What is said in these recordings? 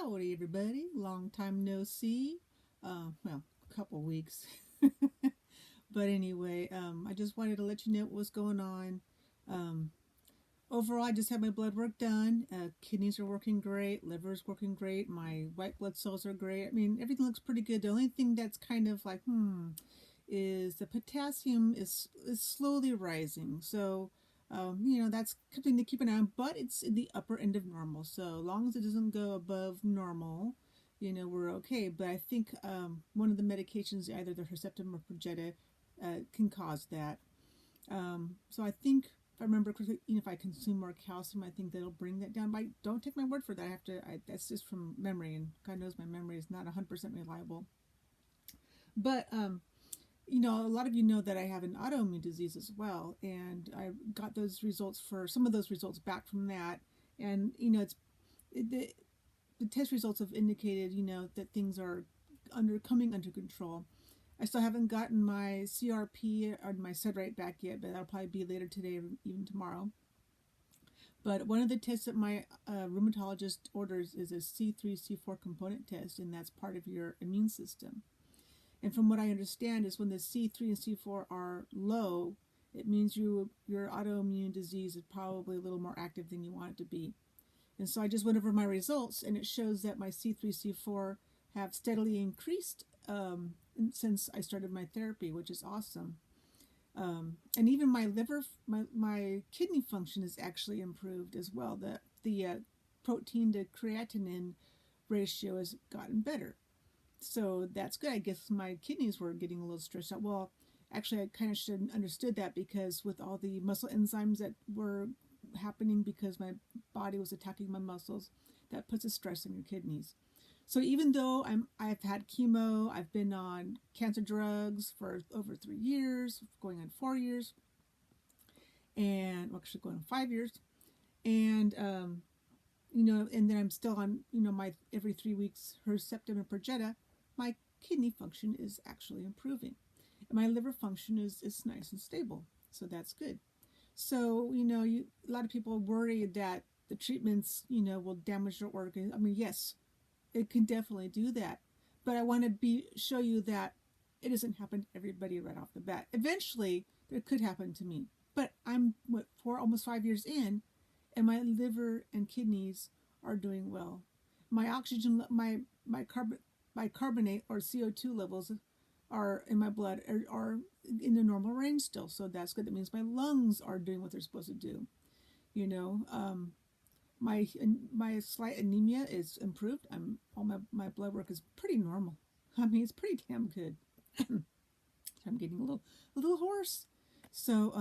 Howdy, everybody. Long time no see. Well, a couple weeks. But anyway, I just wanted to let you know what was going on. Um, Overall, I just had my blood work done. Kidneys are working great. Liver's working great. My white blood cells are great. I mean, everything looks pretty good. The only thing that's kind of like, is the potassium is slowly rising. So, that's something to keep an eye on, but it's in the upper end of normal. So long as it doesn't go above normal, we're okay. But I think one of the medications, either the Herceptin or Perjeta, can cause that. So I think if I remember correctly, if I consume more calcium, I think that'll bring that down. But don't take my word for that. That's just from memory, and God knows my memory is not 100% reliable. But a lot of you know that I have an autoimmune disease as well, and I got those results for some of those results back from that, and the test results have indicated that things are coming under control. I still haven't gotten my CRP or my sed rate back yet, but that'll probably be later today or even tomorrow. But one of the tests that my rheumatologist orders is a C3, C4 component test, and that's part of your immune system. And from what I understand is when the C3 and C4 are low, it means your autoimmune disease is probably a little more active than you want it to be. And so I just went over my results, and it shows that my C3, C4 have steadily increased since I started my therapy, which is awesome. And even my liver, my kidney function is actually improved as well. The protein to creatinine ratio has gotten better. So that's good. I guess my kidneys were getting a little stressed out. Well, actually, I kind of should have understood that, because with all the muscle enzymes that were happening because my body was attacking my muscles, that puts a stress on your kidneys. So even though I've had chemo, I've been on cancer drugs for over 3 years, going on 4 years, and actually going on 5 years, and and then I'm still on my every 3 weeks Herceptin and Perjeta, my kidney function is actually improving, and my liver function is nice and stable. So that's good. So a lot of people worry that the treatments will damage your organs. I mean, yes, it can definitely do that, but I want to show you that it doesn't happen to everybody right off the bat. Eventually, it could happen to me, but I'm almost 5 years in, and my liver and kidneys are doing well. My oxygen, my carbonate or CO2 levels are in my blood are in the normal range still, so that's good. That means my lungs are doing what they're supposed to do. You know, my slight anemia is improved. My blood work is pretty normal. I mean, it's pretty damn good. I'm getting a little hoarse. So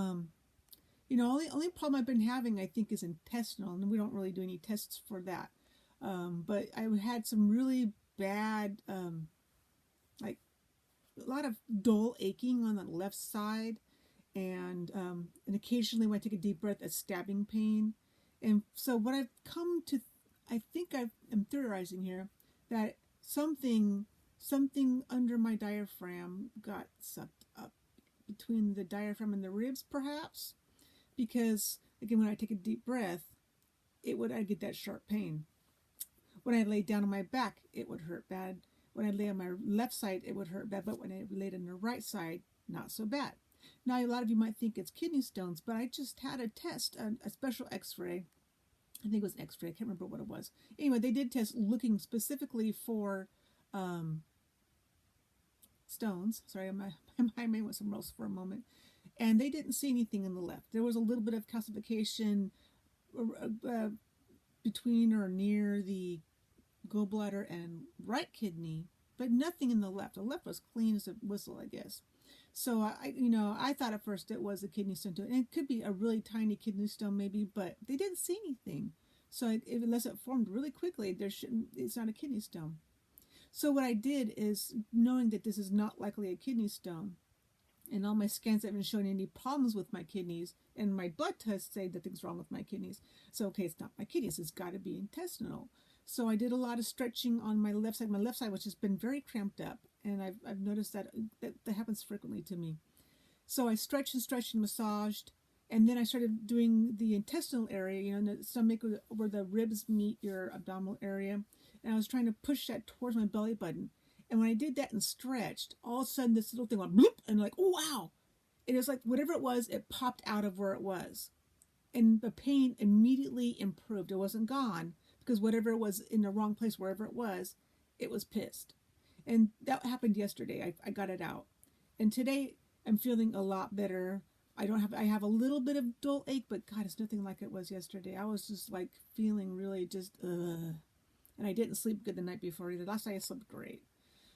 only problem I've been having, I think, is intestinal, and we don't really do any tests for that. But I had some really bad, like a lot of dull aching on the left side, and occasionally when I take a deep breath, a stabbing pain. And so what I've come to, I think I'm theorizing here that something under my diaphragm got sucked up between the diaphragm and the ribs, perhaps, because again, when I take a deep breath, I get that sharp pain. When I lay down on my back, it would hurt bad. When I lay on my left side, it would hurt bad, but when I laid on the right side, not so bad. Now, a lot of you might think it's kidney stones, but I just had a test, a special x-ray. I think it was an x-ray. I can't remember what it was. Anyway, they did test looking specifically for stones. Sorry, my mind went somewhere else for a moment. And they didn't see anything in the left. There was a little bit of calcification between or near the gallbladder and right kidney, but nothing in the left. The left was clean as a whistle, I guess. So I thought at first it was a kidney stone, and it could be a really tiny kidney stone maybe, but they didn't see anything. So unless it formed really quickly, it's not a kidney stone. So what I did is, knowing that this is not likely a kidney stone, and all my scans haven't shown any problems with my kidneys, and my blood tests say that things wrong with my kidneys. So okay, it's not my kidneys, it's got to be intestinal. So I did a lot of stretching on my left side, which has been very cramped up, and I've noticed that happens frequently to me. So I stretched and massaged, and then I started doing the intestinal area, the stomach where the ribs meet your abdominal area. and I was trying to push that towards my belly button. And when I did that and stretched, all of a sudden this little thing went bloop, and like, oh wow! It was like whatever it was, it popped out of where it was, and the pain immediately improved. It wasn't gone because whatever it was in the wrong place, wherever it was pissed. And that happened yesterday. I got it out, and today I'm feeling a lot better. I have a little bit of dull ache, but God, it's nothing like it was yesterday. I was just like feeling really just ugh. And I didn't sleep good the night before either. Last night I slept great.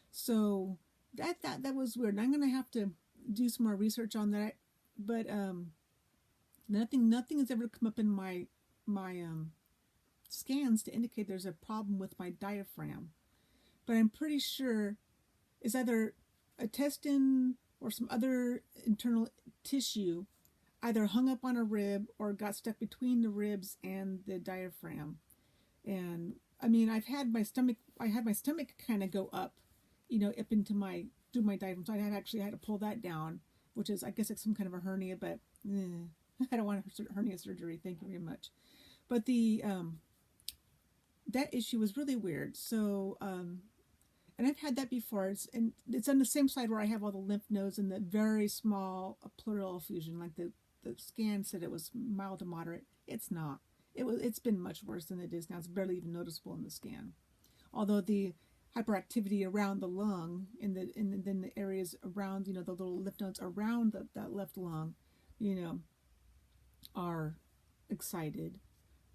So that was weird. And I'm gonna have to do some more research on that. But nothing has ever come up in my scans to indicate there's a problem with my diaphragm. But I'm pretty sure it's either a intestine or some other internal tissue either hung up on a rib or got stuck between the ribs and the diaphragm. And I mean, I had my stomach kind of go up, up into through my diaphragm. So I actually had to pull that down, which is, I guess, like some kind of a hernia, but I don't want a hernia surgery. Thank you very much. But that issue was really weird. So, and I've had that before. It's on the same side where I have all the lymph nodes and the very small pleural effusion. Like the scan said it was mild to moderate. It's not. It's been much worse than it is now. It's barely even noticeable in the scan. Although the hyperactivity around the lung and then the areas around, the little lymph nodes around that left lung, are excited.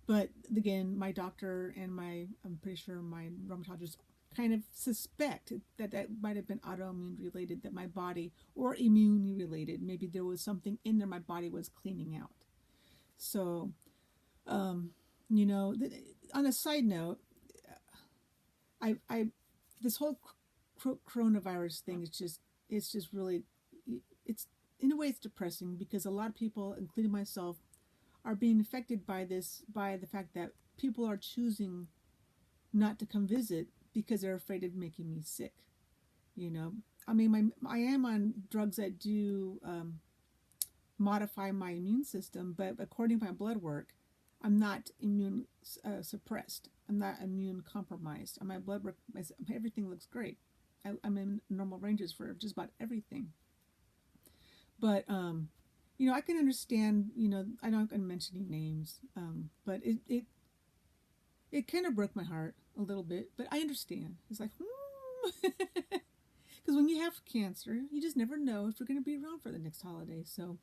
But again, my doctor and I'm pretty sure my rheumatologist kind of suspect that might have been autoimmune related, that my body, or immune related. Maybe there was something in there my body was cleaning out. So, on a side note, I this whole coronavirus thing it's just really, it's in a way it's depressing because a lot of people, including myself, are being affected by the fact that people are choosing not to come visit because they're afraid of making me sick. I mean, I am on drugs that do modify my immune system, but according to my blood work, I'm not immune suppressed. I'm not immune compromised. On my blood work, everything looks great. I'm in normal ranges for just about everything. But I can understand. I'm not going to mention any names, but it kind of broke my heart a little bit. But I understand. It's like, because when you have cancer, you just never know if you're going to be around for the next holiday. So,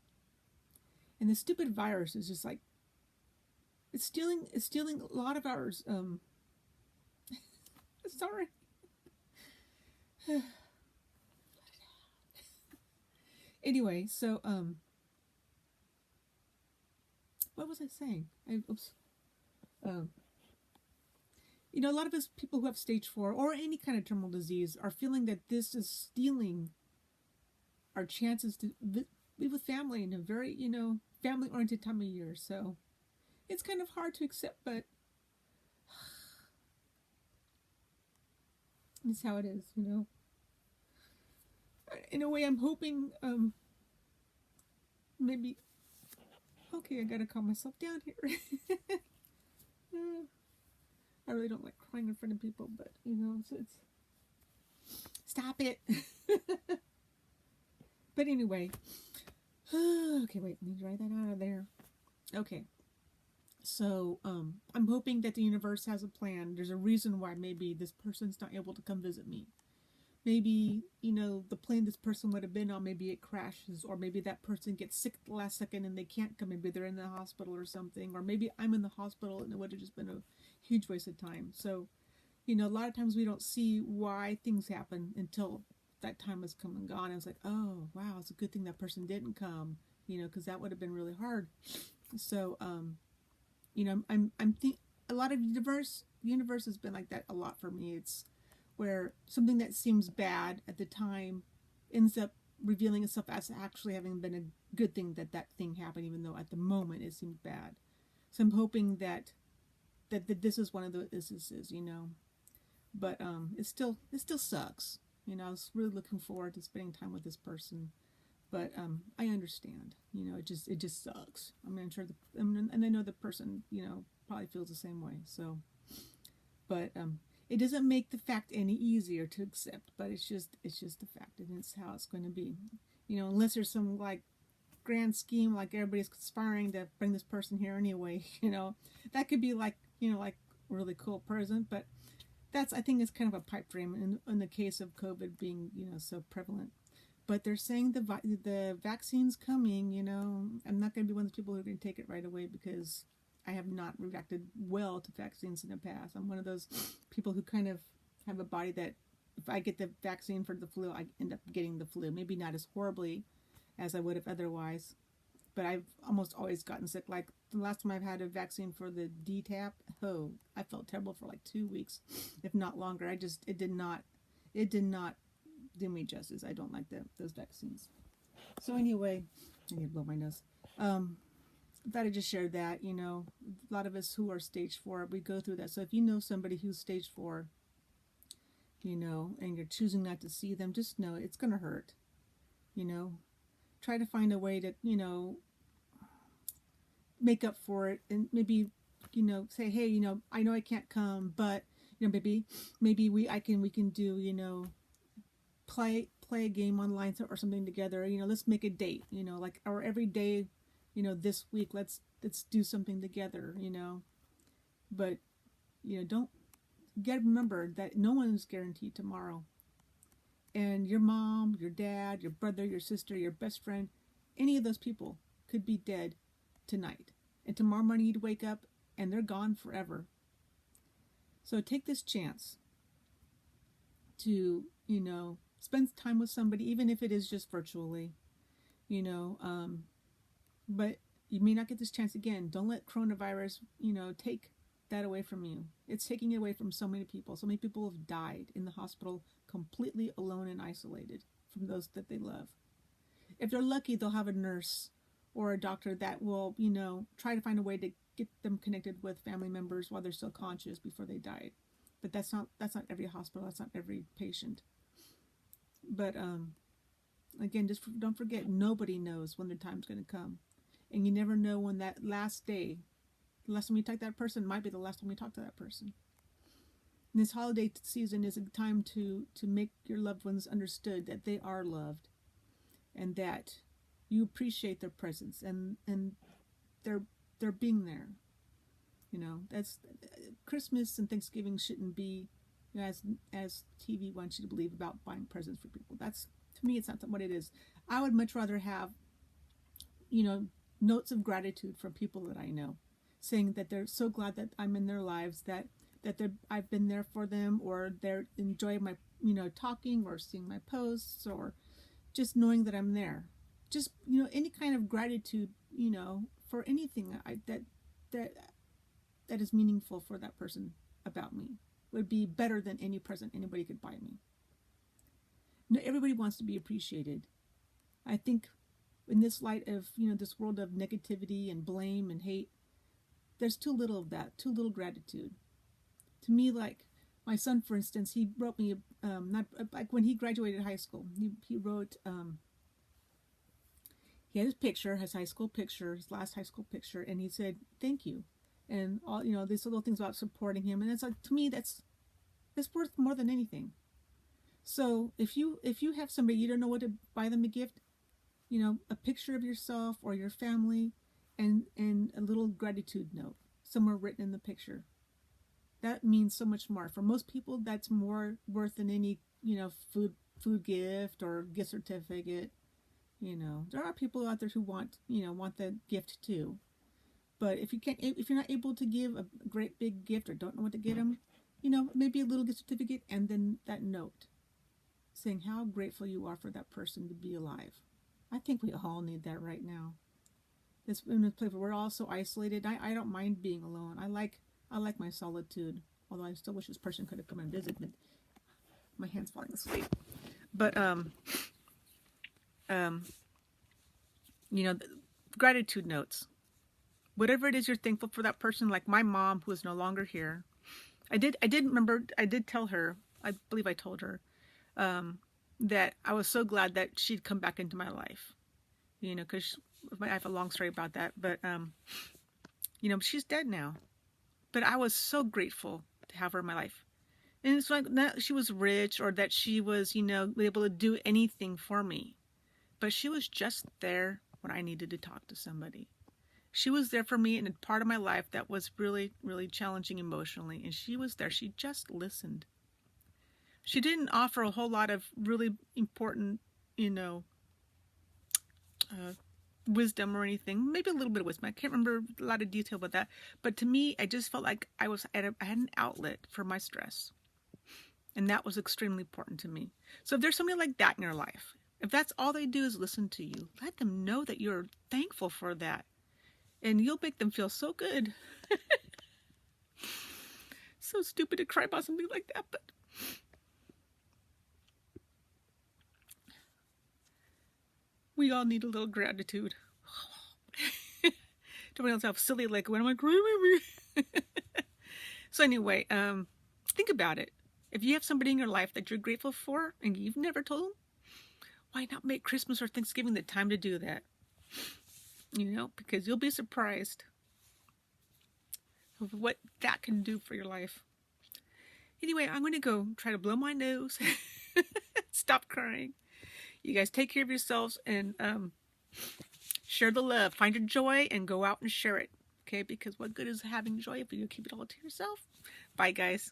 and the stupid virus is just like, it's stealing a lot of ours. Sorry. Anyway, so what was I saying? A lot of us people who have stage 4 or any kind of terminal disease are feeling that this is stealing our chances to be with family in a very, family-oriented time of year. So it's kind of hard to accept, but it's how it is, In a way, I'm hoping, maybe, okay, I gotta calm myself down here. I really don't like crying in front of people, but, it's stop it. But anyway, okay, wait, let me dry that out of there. Okay. So, I'm hoping that the universe has a plan. There's a reason why maybe this person's not able to come visit me. Maybe, the plane this person would have been on, maybe it crashes, or maybe that person gets sick at the last second and they can't come. Maybe they're in the hospital or something, or maybe I'm in the hospital and it would have just been a huge waste of time. So, a lot of times we don't see why things happen until that time has come and gone. And it's like, oh, wow, it's a good thing that person didn't come, because that would have been really hard. So, I'm a lot of the universe has been like that a lot for me. It's where something that seems bad at the time ends up revealing itself as actually having been a good thing that thing happened, even though at the moment it seemed bad. So I'm hoping that this is one of the instances, but it still sucks. I was really looking forward to spending time with this person, but I understand. It just sucks. I mean, I'm sure and I know the person, probably feels the same way. So, but It doesn't make the fact any easier to accept, but it's just a fact, and it's how it's going to be. Unless there's some like grand scheme, like everybody's conspiring to bring this person here anyway. That could be like like a really cool present, but that's, I think, it's kind of a pipe dream in the case of COVID being so prevalent. But they're saying the vaccine's coming. I'm not going to be one of those people who are going to take it right away because I have not reacted well to vaccines in the past. I'm one of those people who kind of have a body that if I get the vaccine for the flu, I end up getting the flu. Maybe not as horribly as I would have otherwise, but I've almost always gotten sick. Like the last time I've had a vaccine for the DTaP, I felt terrible for like 2 weeks, if not longer. It did not do me justice. I don't like those vaccines. So anyway, I need to blow my nose. I thought I just shared that. A lot of us who are stage 4, we go through that. So if you know somebody who's stage 4, and you're choosing not to see them, just know it's going to hurt. Try to find a way to, make up for it, and maybe, say, hey, I know I can't come, but maybe we can do, play a game online or something together. Let's make a date. Like, or every day, this week let's do something together. But don't remember that no one is guaranteed tomorrow. And your mom, your dad, your brother, your sister, your best friend, any of those people could be dead tonight. And tomorrow morning you'd wake up and they're gone forever. So take this chance to, spend time with somebody, even if it is just virtually, but you may not get this chance again. Don't let coronavirus, take that away from you. It's taking it away from so many people. So many people have died in the hospital completely alone and isolated from those that they love. If they're lucky, they'll have a nurse or a doctor that will, try to find a way to get them connected with family members while they're still conscious before they died. But that's not every hospital. That's not every patient. But again, just don't forget, nobody knows when their time's going to come. And you never know when that last day, the last time you talk to that person, might be the last time you talk to that person. And this holiday season is a time to make your loved ones understood that they are loved and that you appreciate their presence and they're being there. That's Christmas and Thanksgiving shouldn't be, as TV wants you to believe, about buying presents for people. That's, to me, it's not what it is. I would much rather have, notes of gratitude from people that I know, saying that they're so glad that I'm in their lives, that I've been there for them, or they're enjoying my, talking or seeing my posts, or just knowing that I'm there. Just, any kind of gratitude, for anything that is meaningful for that person about me would be better than any present anybody could buy me. No, everybody wants to be appreciated. I think in this light of, this world of negativity and blame and hate, there's too little of that, too little gratitude. To me, like my son, for instance, he wrote me, not like when he graduated high school, he wrote, he had his picture, his high school picture, his last high school picture, and he said, thank you. And all, these little things about supporting him. And it's like, to me, that's worth more than anything. So if you have somebody, you don't know what to buy them a gift, a picture of yourself or your family and a little gratitude note somewhere written in the picture. That means so much more. For most people, that's more worth than any, food gift or gift certificate. There are people out there who want the gift too. But if you're not able to give a great big gift or don't know what to get them, maybe a little gift certificate and then that note saying how grateful you are for that person to be alive. I think we all need that right now. This in a place where we're all so isolated. I don't mind being alone. I like my solitude. Although I still wish this person could have come and visited me. My hand's falling asleep. But gratitude notes. Whatever it is you're thankful for that person, like my mom who is no longer here. I did tell her, I believe I told her, that I was so glad that she'd come back into my life. Because I have a long story about that, but she's dead now. But I was so grateful to have her in my life. And it's like not she was rich or that she was, able to do anything for me. But she was just there when I needed to talk to somebody. She was there for me in a part of my life that was really, really challenging emotionally. And she was there. She just listened. She didn't offer a whole lot of really important, uh, wisdom or anything. Maybe a little bit of wisdom. I can't remember a lot of detail about that. But to me, I just felt like I had an outlet for my stress. And that was extremely important to me. So if there's somebody like that in your life, if that's all they do is listen to you, let them know that you're thankful for that. And you'll make them feel so good. So stupid to cry about something like that, but we all need a little gratitude. Don't make yourself silly like when am I crying? So anyway, think about it. If you have somebody in your life that you're grateful for and you've never told them, why not make Christmas or Thanksgiving the time to do that? Because you'll be surprised of what that can do for your life. Anyway, I'm going to go try to blow my nose. Stop crying. You guys take care of yourselves and share the love. Find your joy and go out and share it. Okay? Because what good is having joy if you keep it all to yourself? Bye, guys.